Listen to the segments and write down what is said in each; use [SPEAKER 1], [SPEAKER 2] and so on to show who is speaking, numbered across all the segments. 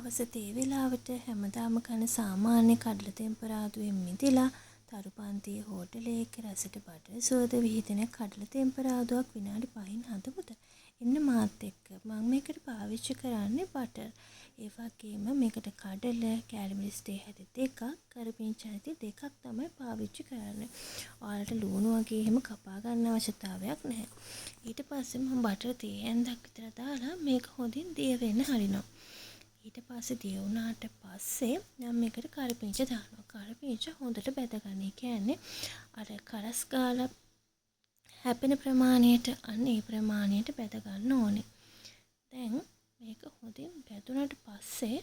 [SPEAKER 1] දවසට ඒ වෙලාවට හැමදාම කන සාමාන්‍ය කඩල තෙම්පරාදුවෙන් මිදලා තරු පන්තියේ හෝටලයක රසට බටර් සුවඳ විහිදෙන කඩල තෙම්පරාදුවක් විනාඩි 5න් හදමුද? එන්න මාත් එක්ක. මම මේකට පාවිච්චි කරන්නේ බටර්. ඒ වගේම මේකට කඩල, කැරමලිස්ටේ හැටි දෙකක්, කරපිංචා හැටි දෙකක් තමයි පාවිච්චි කරන්නේ. ඔයාලට ලුණු වගේ එහෙම කපා ගන්න අවශ්‍යතාවයක් නැහැ. ඊට පස්සේ මම බටර් තේ ඇඳක් විතර දාලා මේක හොඳින් දිය වෙන්න හරිනවා. ඊට පස්සේ දිය වුණාට පස්සේ මම මේකට කරපිංචා දානවා. කරපිංචා හොඳට බැද ගන්න. ඒ කියන්නේ අර කරස් ගාලා හැපෙන ප්‍රමාණයට අන්න ඒ ප්‍රමාණයට බැද ගන්න ඕනේ. දැන් මේක හොඳින් බැදුනට පස්සේ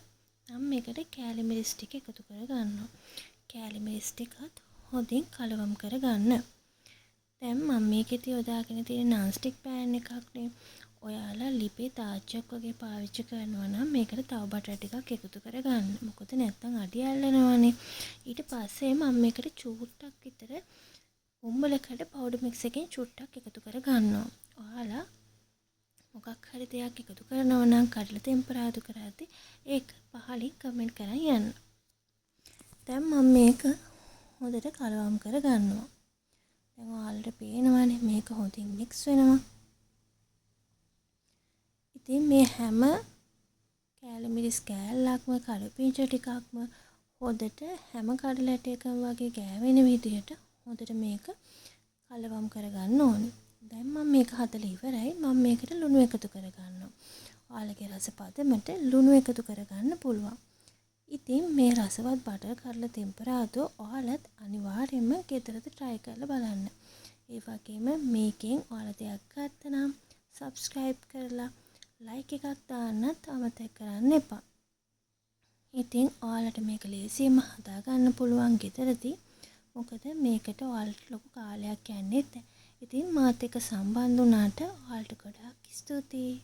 [SPEAKER 1] මම මේකට කෑලි මිරිස් ටික එකතු කර ගන්නවා. කෑලි මිරිස් ටිකත් හොඳින් කලවම් කර ගන්න. දැන් මම මේකෙදී යොදාගෙන තියෙන non stick pan එකක් නේ. ඔයාලා ලිපේ තාච්චියක් වගේ පාවිච්චි කරනවා නම් මේකට තව බටර් ටිකක් එකතු කර ගන්න. මොකද නැත්තම් අඩි ඇල්ලෙනවනේ. ඊට පස්සේ මම මේකට චූට්ටක් විතර උම්බලකඩ පවුඩර් මික්ස් එකෙන් චුට්ටක් එකතු කර ගන්නවා. ඔයාලා මොකක් හරි දෙයක් එකතු කරනවා නම් කඩල තෙම්පරාදු කරද්දී ඒක පහලින් කමෙන්ට් කරන් යන්න. දැන් මම මේක හොඳට කලවම් කර ගන්නවා. දැන් ඔයාලට පේනවනේ මේක හොඳින් මික්ස් වෙනවා. ඉතින් මේ හැම කෑලි මිරිස් කෑල්ලක්ම කරපිංචා ටිකක්ම හොඳට හැම කඩල ඇටයකම වගේ ගෑවෙන විදිහට හොඳට මේක කලවම් කරගන්න ඕනේ. දැන් මම මේක හදලා ඉවරයි. මම මේකට ලුණු එකතු කරගන්නවා. ඔයාලගේ රස පදමට ලුණු එකතු කරගන්න පුළුවන්. ඉතින් මේ රසවත් බටර් කඩල තෙම්පරාදුව ඔයාලත් අනිවාර්යයෙන්ම ගෙදරදී try කරලා බලන්න. ඒ වගේම මේකෙන් ඔයාලා දෙයක් ගත්තනම් subscribe කරලා like එකක් දාන්නත් අමතක කරන්න එපා. ඉතින් ඔයාලට මේක ලේසියෙන්ම හදා ගන්න පුළුවන් ගෙදරදී. මොකද මේකට ඔයාලට ලොකු කාලයක් යන්නේ නැහැ. ඉතින් මාත් එක්ක සම්බන්ධ වුණාට ඔයාලට ගොඩාක් ස්තුතියි.